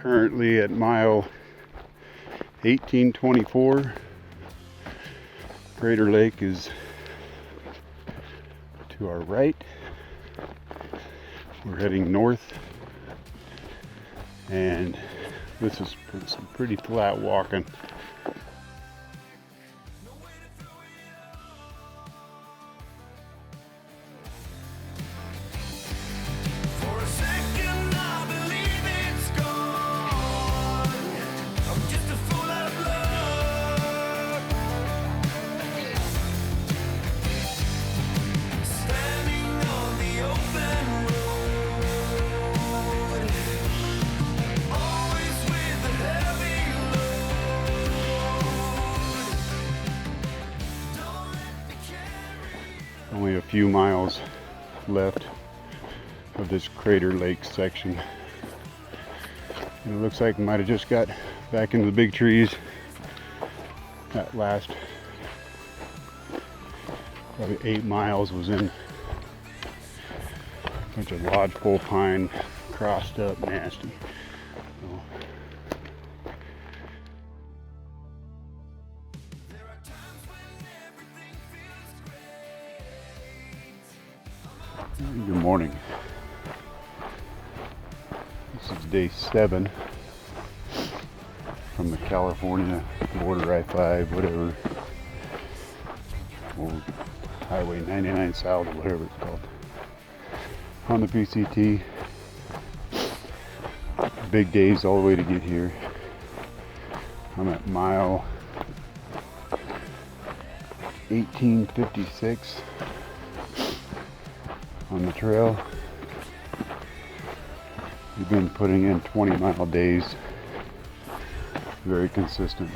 Currently at mile 1824. Crater Lake is to our right. We're heading north, and this is some pretty flat walking. Only a few miles left of this Crater Lake section. And it looks like we might have just got back into the big trees. That last probably 8 miles was in a bunch of lodgepole pine, crossed up, nasty. So, good morning. This is day 7 from the California border, I-5, whatever, or Highway 99 South, or whatever it's called, on the PCT. Big days all the way to get here. I'm at mile 1856 on the trail. We've been putting in 20-mile days, very consistent.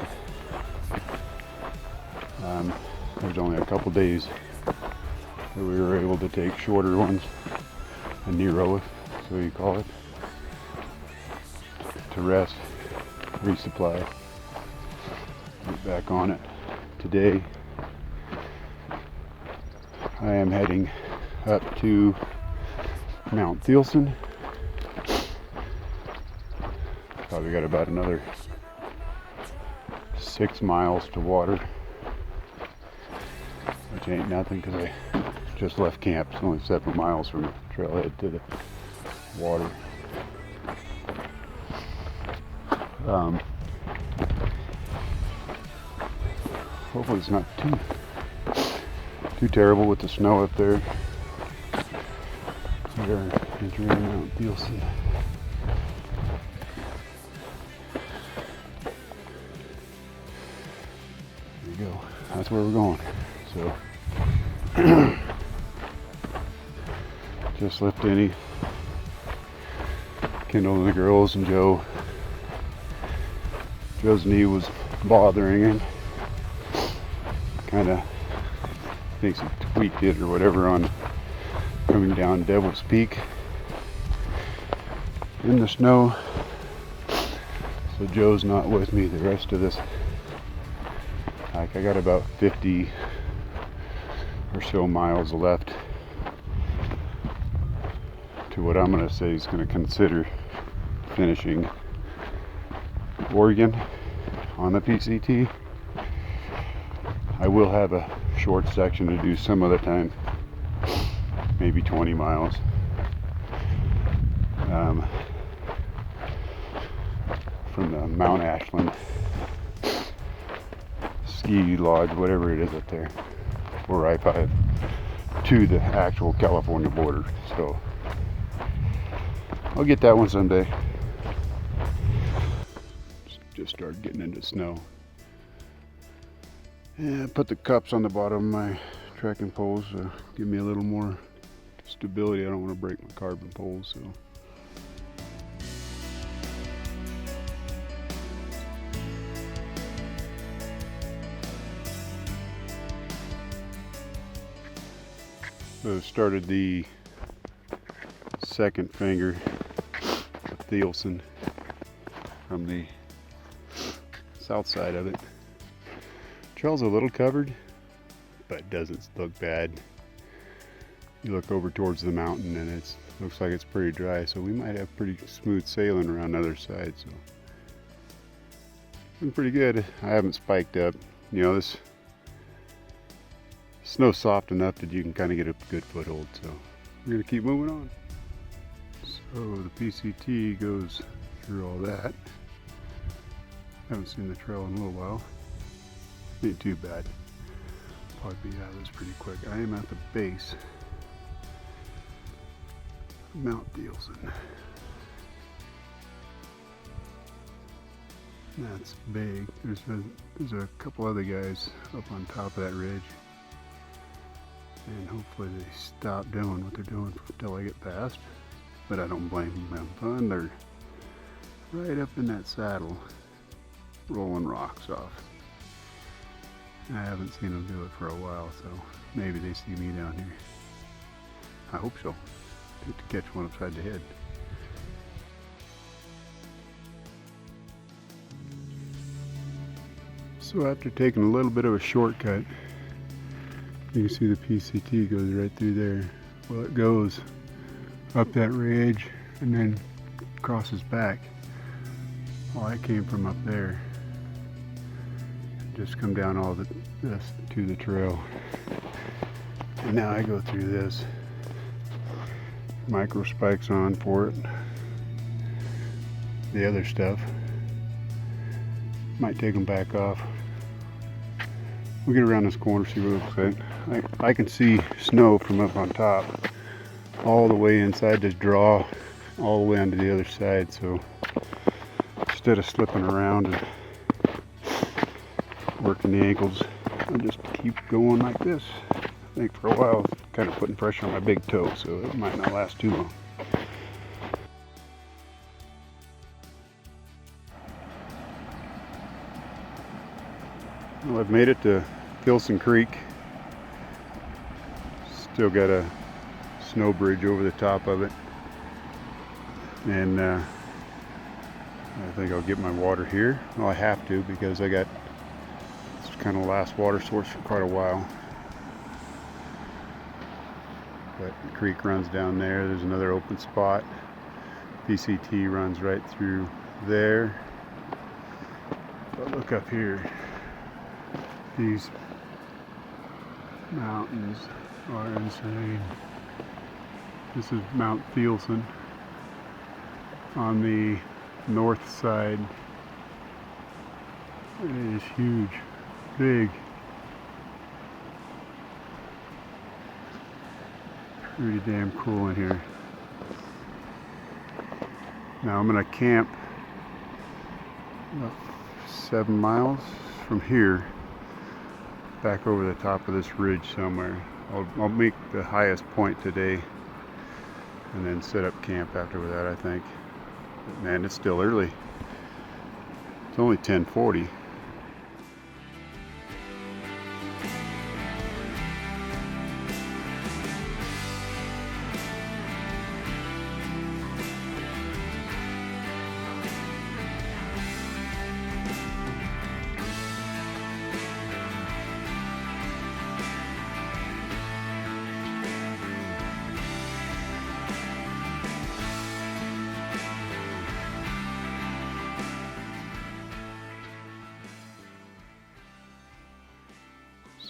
There's only a couple days that we were able to take shorter ones, a Nero, so you call it, to rest, resupply, get back on it. Today I am heading up to Mount Thielsen. Probably got about another 6 miles to water, which ain't nothing because I just left camp. It's only 7 miles from the trailhead to the water. Hopefully it's not too terrible with the snow up there. We are entering Mount Thielsen. There you go. That's where we're going. So, just left Denny, Kendall and the girls, and Joe. Joe's knee was bothering him. Kind of thinks he tweaked it or whatever on coming down Devil's Peak in the snow. So Joe's not with me the rest of this. Like, I got about 50 or so miles left to what I'm going to say is going to consider finishing Oregon on the PCT. I will have a short section to do some other time, maybe 20 miles. From the Mount Ashland ski lodge, whatever it is up there, or I-5 to the actual California border. So I'll get that one someday. Just started getting into snow. Yeah, put the cups on the bottom of my trekking poles to give me a little more stability. I don't want to break my carbon poles, so. So started the second finger of Thielsen from the south side of it. Trail's a little covered, but doesn't look bad. You look over towards the mountain and it's Looks like it's pretty dry, so we might have pretty smooth sailing around the other side. So been pretty good. I haven't spiked up. You know, this snow's soft enough that you can kind of get a good foothold. So we're gonna keep moving on. So the PCT goes through all that. Haven't seen the trail in a little while. Ain't too bad. Probably be out of this pretty quick. I am at the base of Mount Thielsen. That's big. There's a couple other guys up on top of that ridge, and hopefully they stop doing what they're doing until I get past. But I don't blame them. They're right up in that saddle, rolling rocks off. I haven't seen them do it for a while, so maybe they see me down here. I hope so. Get to catch one upside the head. So after taking a little bit of a shortcut, you can see the PCT goes right through there. Well, it goes up that ridge and then crosses back. Well, I came from up there. Just come down all this to the trail. And now I go through this. Micro spikes on for it. The other stuff. Might take them back off. We'll get around this corner, see what it looks like. I can see snow from up on top all the way inside this draw, all the way onto the other side. So instead of slipping around and working the ankles, I'll just keep going like this. I think for a while it's kind of putting pressure on my big toe, so it might not last too long. Well, I've made it to Thielsen Creek. Still got a snow bridge over the top of it, and I think I'll get my water here. Well, I have to, because I got this kind of last water source for quite a while. But the creek runs down there. There's another open spot. PCT runs right through there. But look up here. These mountains are insane. This is Mount Thielsen on the north side. It is huge, big. Pretty damn cool in here. Now I'm gonna camp about 7 miles from here, back over the top of this ridge somewhere. I'll make the highest point today and then set up camp after that, I think. But man, it's still early. It's only 10:40.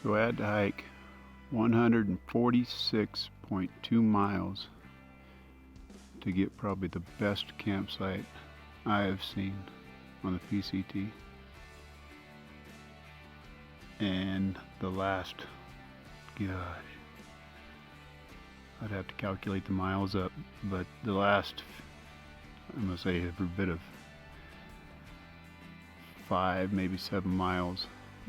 So I had to hike 146.2 miles to get probably the best campsite I have seen on the PCT. And the last, gosh, I'd have to calculate the miles up, but the last, I'm gonna say every bit of 5, maybe 7 miles.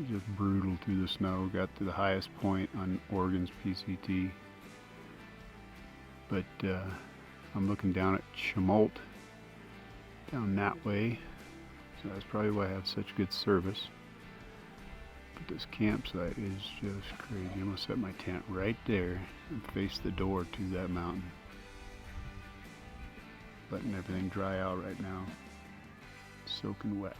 Just brutal through the snow. Got to the highest point on Oregon's PCT, but I'm looking down at Chemult down that way, so that's probably why I have such good service. But this campsite is just crazy. I'm gonna set my tent right there and face the door to that mountain, letting everything dry out right now. Soaking wet.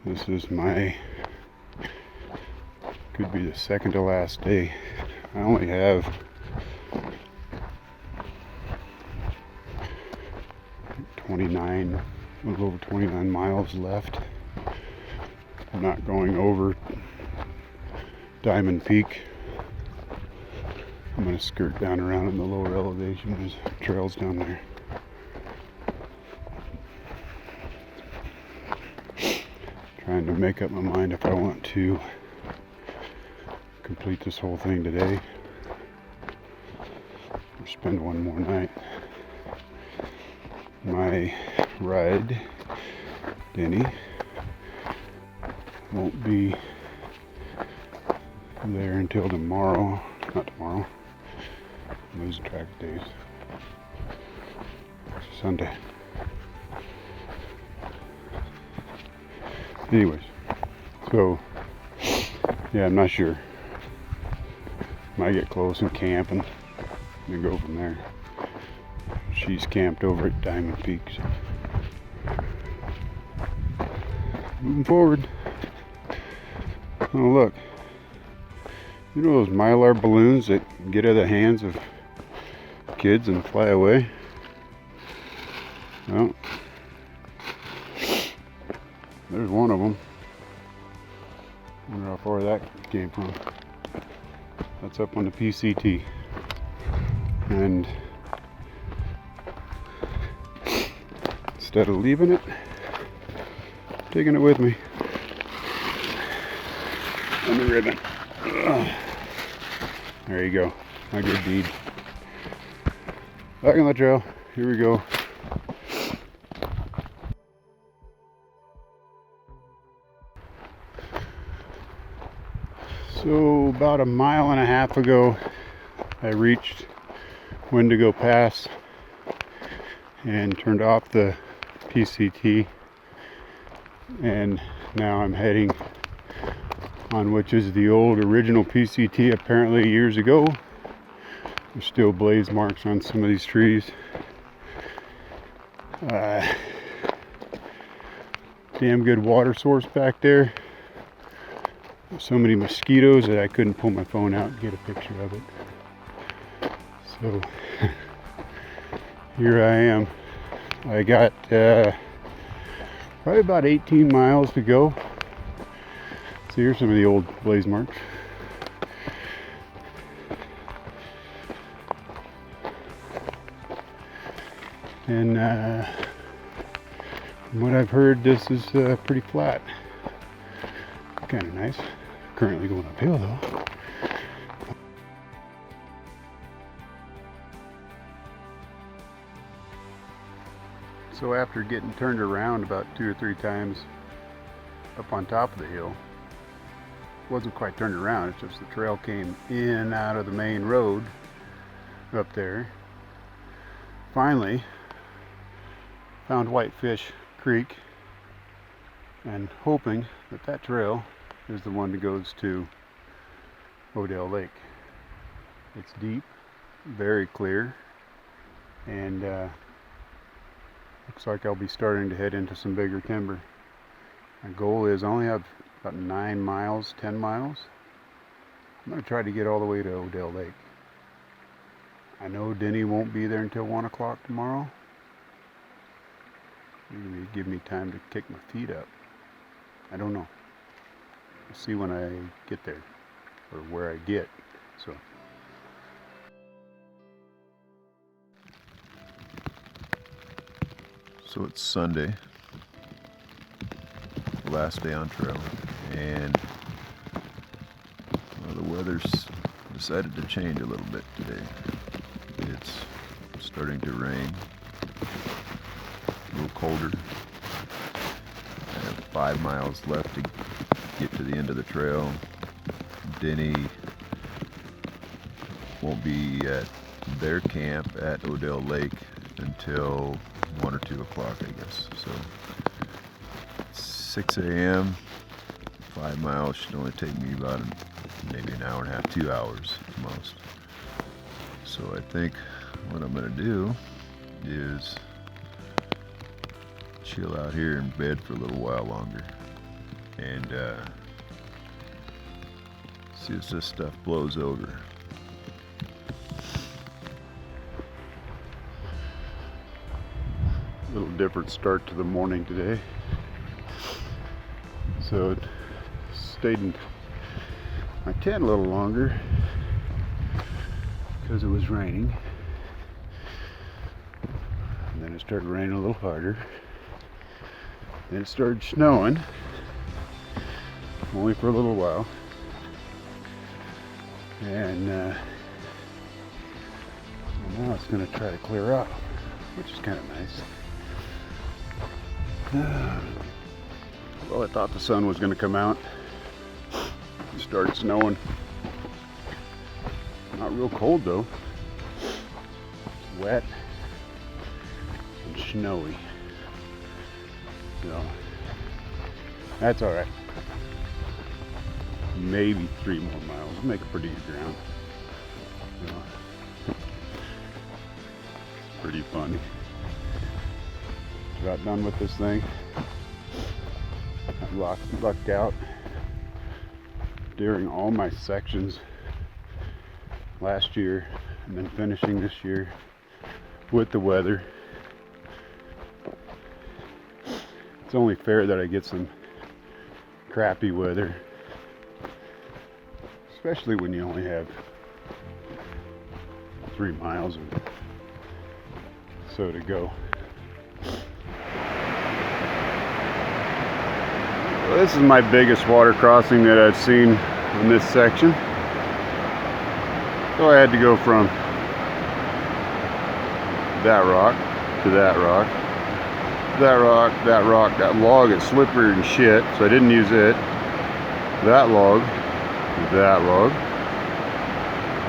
This is could be the second to last day. I only have 29, a little over 29 miles left. I'm not going over Diamond Peak. I'm going to skirt down around in the lower elevation. There's trails down there. Trying to make up my mind if I want to complete this whole thing today or spend one more night. My ride, Denny, won't be there until tomorrow. Not tomorrow. I'm losing track of days. Sunday. Anyways, so yeah, I'm not sure. Might get close and camp and then go from there. She's camped over at Diamond Peak. So. Moving forward. Oh look. You know those Mylar balloons that get out of the hands of kids and fly away? Well, there's one of them. I wonder how far that came from. That's up on the PCT. And instead of leaving it, I'm taking it with me. On the ribbon. Ugh. There you go. My good deed. Back on the trail. Here we go. So about a mile and a half ago, I reached Willamette Pass and turned off the PCT, and now I'm heading on which is the old original PCT apparently years ago. There's still blaze marks on some of these trees. Damn good water source back there. So many mosquitoes that I couldn't pull my phone out and get a picture of it. So here I am. I got probably about 18 miles to go. So here's some of the old blaze marks. And from what I've heard, this is pretty flat. Kind of nice. Currently going uphill though. So after getting turned around about 2 or 3 times up on top of the hill, wasn't quite turned around, it's just the trail came in out of the main road up there. Finally found Whitefish Creek and hoping that that trail is the one that goes to Odell Lake. It's deep, very clear, and looks like I'll be starting to head into some bigger timber. My goal is I only have about 9 miles, 10 miles. I'm going to try to get all the way to Odell Lake. I know Denny won't be there until 1 o'clock tomorrow. Maybe give me time to kick my feet up. I don't know. We'll see when I get there, or where I get. So it's Sunday, last day on trail, and the weather's decided to change a little bit today. It's starting to rain, a little colder. I have 5 miles left to get to the end of the trail. Denny won't be at their camp at Odell Lake until 1 or 2 o'clock, I guess. So 6 a.m., 5 miles should only take me about maybe an hour and a half, 2 hours at most. So I think what I'm going to do is chill out here in bed for a little while longer. and see if this stuff blows over. A little different start to the morning today. So it stayed in my tent a little longer because it was raining. And then it started raining a little harder. Then it started snowing, only for a little while. And now it's going to try to clear up, which is kind of nice. Well, I thought the sun was going to come out. It started snowing. Not real cold though. It's wet and snowy. So that's all right. Maybe 3 more miles. We'll make a pretty good ground. You know, it's pretty fun. Got done with this thing. I lucked out during all my sections last year and then finishing this year with the weather. It's only fair that I get some crappy weather, especially when you only have 3 miles or so to go. Well, this is my biggest water crossing that I've seen in this section. So I had to go from that rock to that rock, that rock, that rock. That log is slippery and shit, so I didn't use it. That log, that log,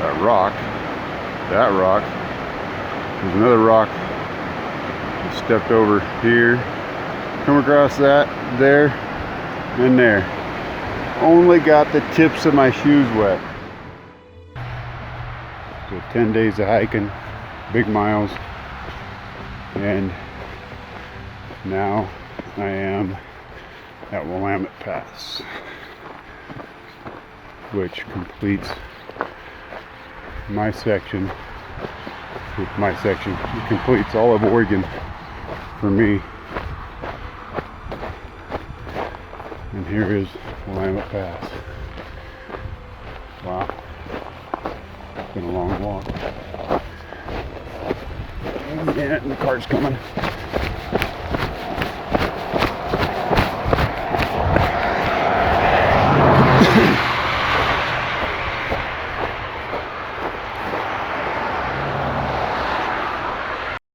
that rock, that rock. There's another rock I stepped over here. Come across that, there, and there. Only got the tips of my shoes wet. So 10 days of hiking, big miles, and now I am at Willamette Pass, which completes my section. It completes all of Oregon for me. And here is Willamette Pass. Wow. It's been a long walk. Yeah, and the car's coming.